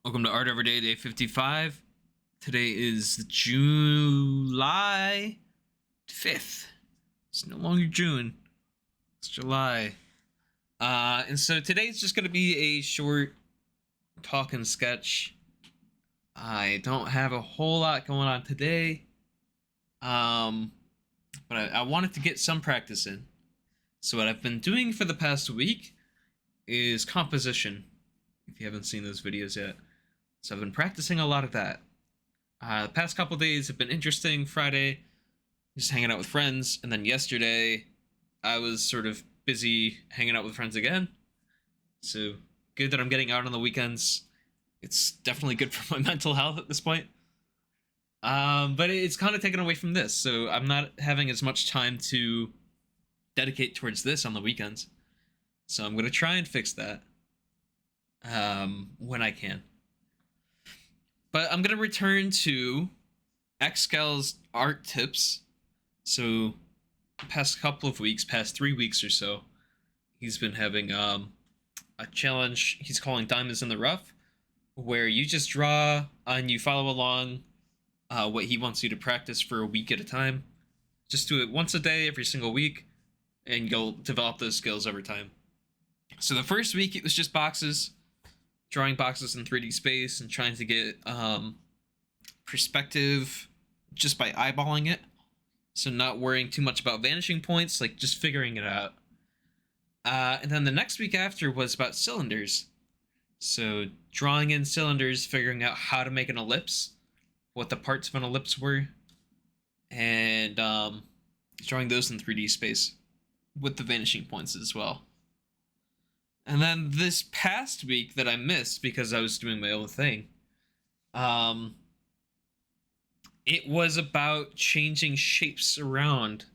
Welcome to Art Everyday, day 55. Today is July 5th. It's no longer June, it's July. And so today's just going to be a short talk and sketch. I don't have a whole lot going on today, but I wanted to get some practice in. So what I've been doing for the past week is composition, if you haven't seen those videos yet. So I've been practicing a lot of that. The past couple days have been interesting. Friday, just hanging out with friends, and then yesterday, I was sort of busy hanging out with friends again. So good that I'm getting out on the weekends. It's definitely good for my mental health at this point. But it's kind of taken away from this, so I'm not having as much time to dedicate towards this on the weekends. So I'm gonna try and fix that when I can. But I'm going to return to Excal's art tips. So, past couple of weeks, past 3 weeks or so, he's been having a challenge he's calling Diamonds in the Rough, where you just draw and you follow along what he wants you to practice for a week at a time. Just do it once a day, every single week, and you'll develop those skills over time. So the first week, it was just boxes. Drawing boxes in 3D space and trying to get perspective just by eyeballing it. So not worrying too much about vanishing points, like just figuring it out. And then the next week after was about cylinders. So drawing in cylinders, figuring out how to make an ellipse, what the parts of an ellipse were, and drawing those in 3D space with the vanishing points as well. And then this past week that I missed because I was doing my own thing, it was about changing shapes around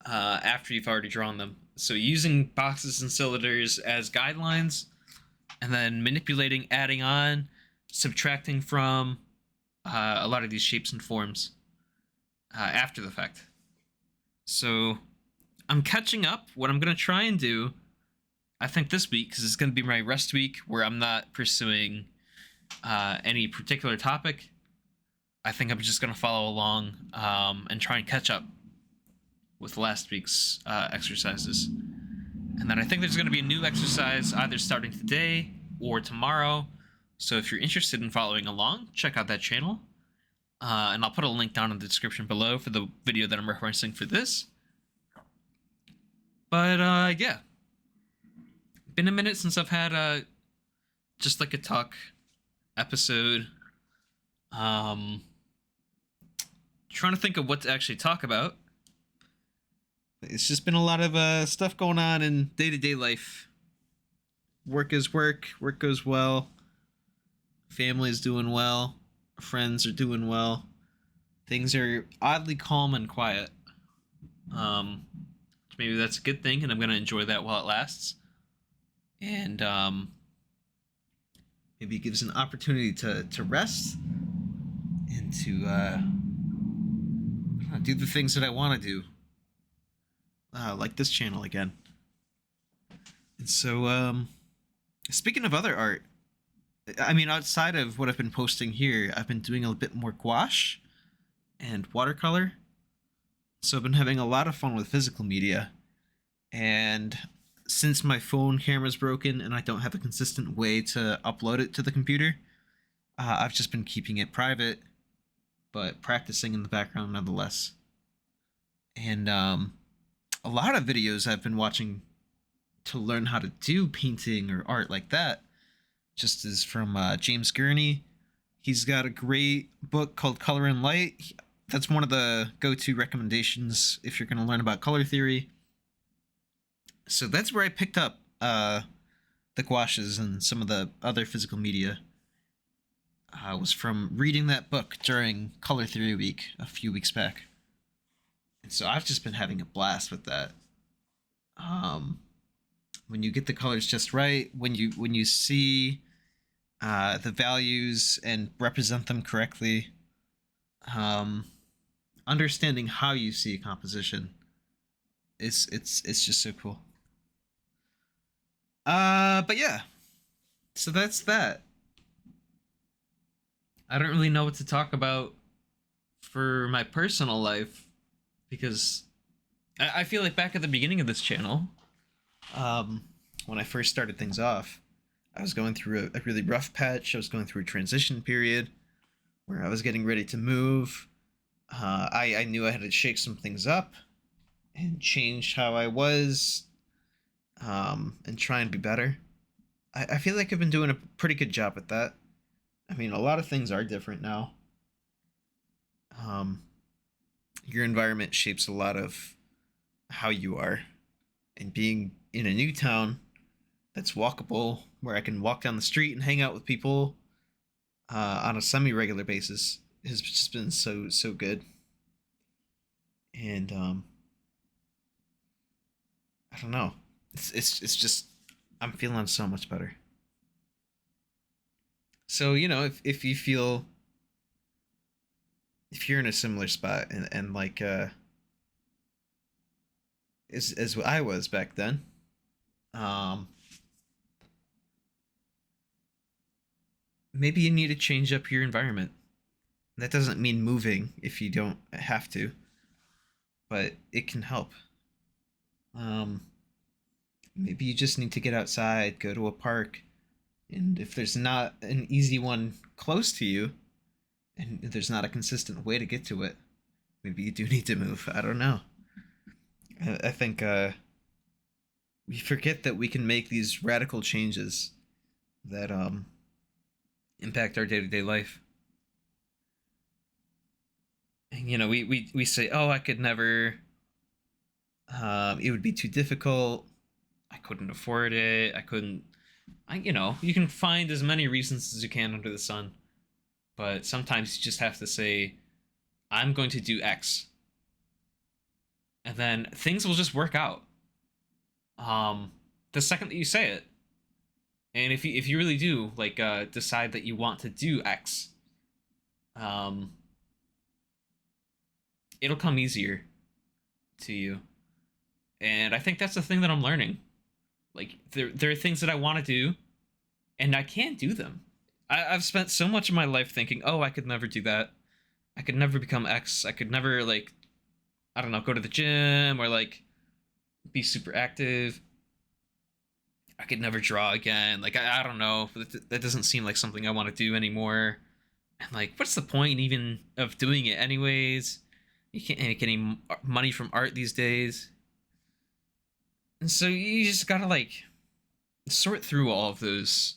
after you've already drawn them. So using boxes and cylinders as guidelines, and then manipulating, adding on, subtracting from a lot of these shapes and forms after the fact. So I'm catching up. What I'm going to try and do, I think this week, because it's going to be my rest week where I'm not pursuing any particular topic, I think I'm just going to follow along and try and catch up with last week's exercises. And then I think there's going to be a new exercise either starting today or tomorrow. So if you're interested in following along, check out that channel. And I'll put a link down in the description below for the video that I'm referencing for this. But yeah. Been a minute since I've had just like a talk episode. Trying to think of what to actually talk about. It's just been a lot of stuff going on in day-to-day life. Work is work. Work goes well. Family is doing well. Friends are doing well. Things are oddly calm and quiet. Maybe that's a good thing, and I'm going to enjoy that while it lasts. And maybe it gives an opportunity to rest and to do the things that I want to do, like this channel again. And so, speaking of other art, I mean, outside of what I've been posting here, I've been doing a bit more gouache and watercolor. So I've been having a lot of fun with physical media, and since my phone camera's broken and I don't have a consistent way to upload it to the computer, I've just been keeping it private, but practicing in the background nonetheless. And a lot of videos I've been watching to learn how to do painting or art like that just is from James Gurney. He's got a great book called Color and Light. That's one of the go-to recommendations if you're going to learn about color theory. So that's where I picked up the gouaches and some of the other physical media. Was from reading that book during Color Theory Week a few weeks back. And so I've just been having a blast with that. When you get the colors just right, when you see the values and represent them correctly, understanding how you see a composition, it's just so cool. But yeah, so that's that. I don't really know what to talk about for my personal life because I feel like back at the beginning of this channel, um, when I first started things off, I was going through a really rough patch. I was going through a transition period where I was getting ready to move. I knew I had to shake some things up and change how I was, and try and be better. I feel like I've been doing a pretty good job at that. I mean, a lot of things are different now. Um, your environment shapes a lot of how you are. And being in a new town that's walkable, where I can walk down the street and hang out with people on a semi-regular basis, has just been so good. And I don't know. It's just I'm feeling so much better. So if you feel if you're in a similar spot and like as I was back then, um, maybe you need to change up your environment. That doesn't mean moving if you don't have to, but it can help. Um, Maybe you just need to get outside, go to a park, and if there's not an easy one close to you, and there's not a consistent way to get to it, maybe you do need to move. I don't know. I think we forget that we can make these radical changes that impact our day to day life. And, we say, oh, I could never. It would be too difficult. I couldn't afford it. I couldn't. You can find as many reasons as you can under the sun, but sometimes you just have to say, I'm going to do X, and then things will just work out. Um, the second that you say it, and if you really do like decide that you want to do X, um, it'll come easier to you. And I think that's the thing that I'm learning. Like there are things that I want to do, and I can't do them. I've spent so much of my life thinking, oh, I could never do that. I could never become X. I could never like I don't know, go to the gym or like be super active. I could never draw again. Like I don't know. That doesn't seem like something I want to do anymore. And like, what's the point even of doing it anyways? You can't make any money from art these days. And so you just gotta like sort through all of those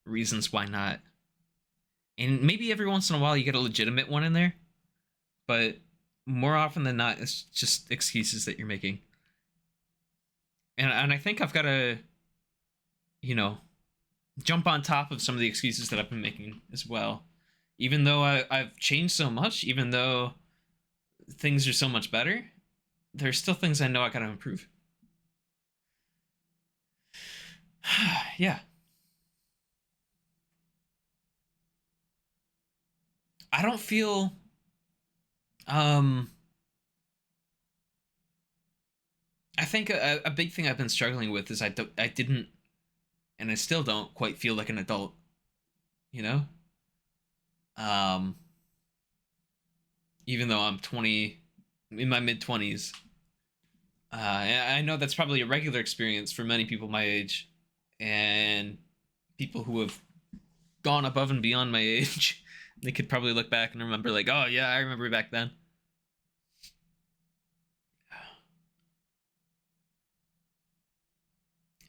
reasons why not. And maybe every once in a while you get a legitimate one in there, but more often than not, it's just excuses that you're making. And I think I've got to, you know, jump on top of some of the excuses that I've been making as well. Even though I've changed so much, even though things are so much better, there's still things I know I gotta improve. Yeah. I don't feel um I think a big thing I've been struggling with is I didn't and I still don't quite feel like an adult, you know? Um Even though I'm 20 in my mid 20s. I know that's probably a regular experience for many people my age and people who have gone above and beyond my age. They could probably look back and remember like, "Oh yeah, I remember back then."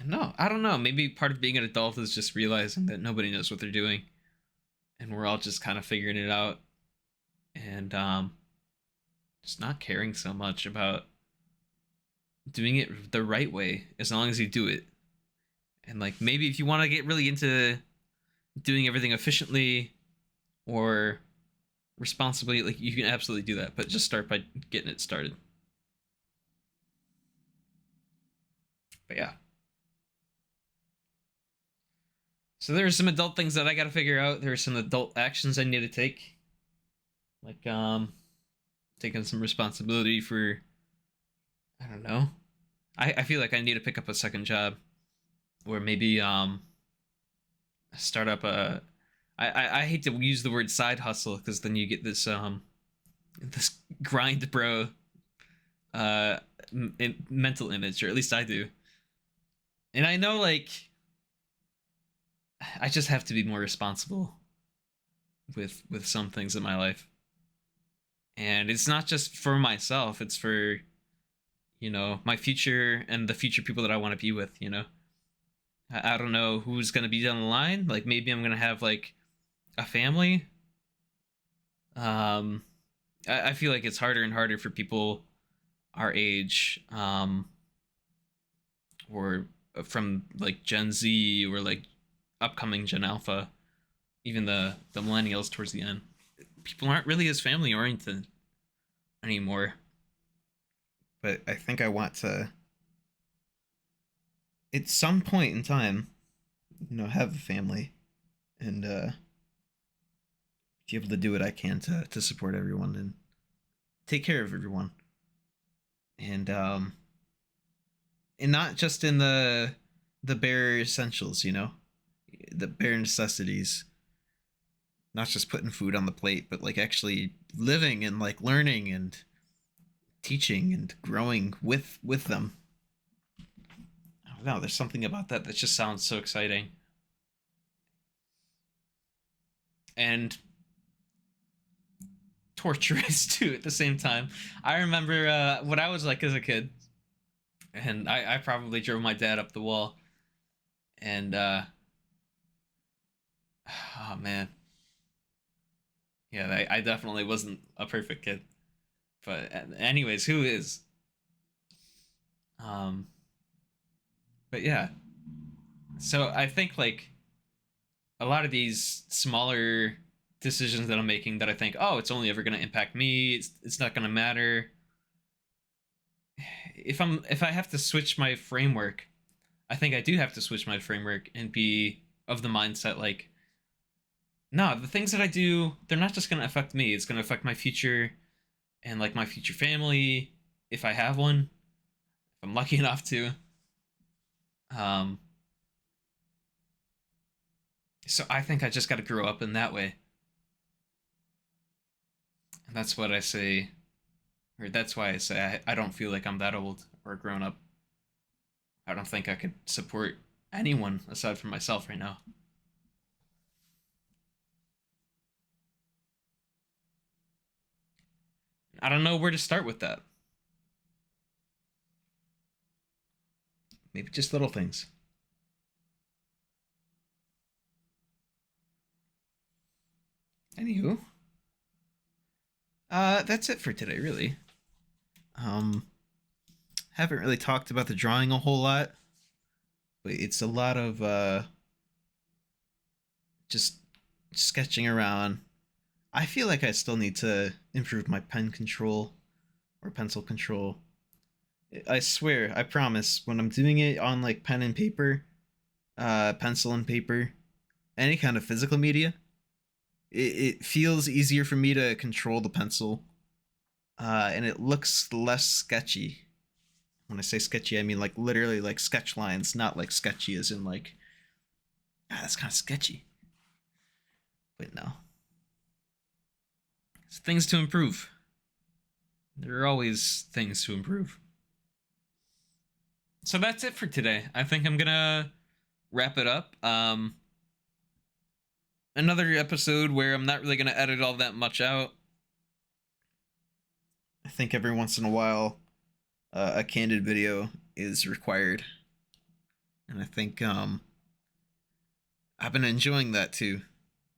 No, I don't know. Maybe part of being an adult is just realizing that nobody knows what they're doing, and we're all just kind of figuring it out, and just not caring so much about doing it the right way, as long as you do it. And like maybe if you want to get really into doing everything efficiently or responsibly, like you can absolutely do that, but just start by getting it started. But yeah. So there are some adult things that I got to figure out. There are some adult actions I need to take, like taking some responsibility for I don't know. I feel like I need to pick up a second job, or maybe start up I hate to use the word side hustle because then you get this grind bro uh mental image, or at least I do. And I know, like, I just have to be more responsible with some things in my life. And it's not just for myself, it's for, my future and the future people that I want to be with, I don't know who's going to be down the line. Like, maybe I'm going to have, like, a family. um I feel like it's harder and harder for people our age, or from like Gen Z, or like upcoming Gen Alpha, even the millennials towards the end. People aren't really as family oriented anymore. But I think I want to, at some point in time, have a family, and be able to do what I can to support everyone and take care of everyone, and not just in the bare essentials, the bare necessities, not just putting food on the plate, but like actually living and like learning and teaching and growing with them. I don't know. There's something about that just sounds so exciting, and torturous too at the same time. I remember what I was like as a kid, and I probably drove my dad up the wall, and oh man, yeah, I definitely wasn't a perfect kid. But anyways, who is? Um, but yeah, so I think like a lot of these smaller decisions that I'm making, that I think, oh, it's only ever going to impact me. It's not going to matter. If I have to switch my framework, I think I do have to switch my framework and be of the mindset like, no, the things that I do, they're not just going to affect me. It's going to affect my future, and like my future family, if I have one, if I'm lucky enough to. Um, so I think I just got to grow up in that way, and that's what I say, or that's why I say I don't feel like I'm that old or grown up. I don't think I could support anyone aside from myself right now. I don't know where to start with that. Maybe just little things. Anywho, that's it for today, really. Um, haven't really talked about the drawing a whole lot, but it's a lot of just sketching around. I feel like I still need to improve my pen control or pencil control. I swear, I promise, when I'm doing it on like pen and paper, pencil and paper, any kind of physical media, it feels easier for me to control the pencil, and it looks less sketchy. When I say sketchy, I mean like literally like sketch lines, not like sketchy as in like, that's kind of sketchy. But no, it's things to improve. There are always things to improve. So that's it for today. I think I'm gonna wrap it up. Another episode where I'm not really gonna edit all that much out. I think every once in a while, a candid video is required, and I think I've been enjoying that too.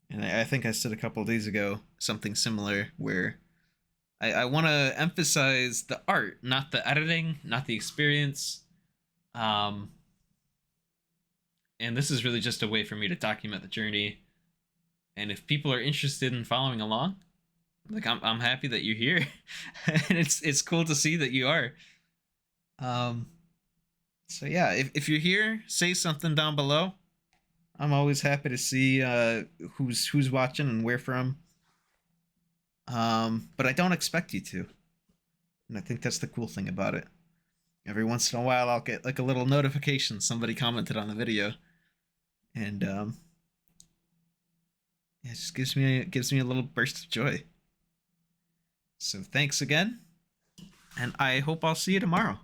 And I think I said a couple of days ago something similar, where I want to emphasize the art, not the editing, not the experience. Um, and this is really just a way for me to document the journey. And if people are interested in following along, like, I'm happy that you're here, and it's cool to see that you are. Um, so yeah, if you're here, say something down below. I'm always happy to see who's watching and where from. But I don't expect you to, and I think that's the cool thing about it. Every once in a while, I'll get like a little notification somebody commented on the video, and it just gives me a little burst of joy. So thanks again, and I hope I'll see you tomorrow.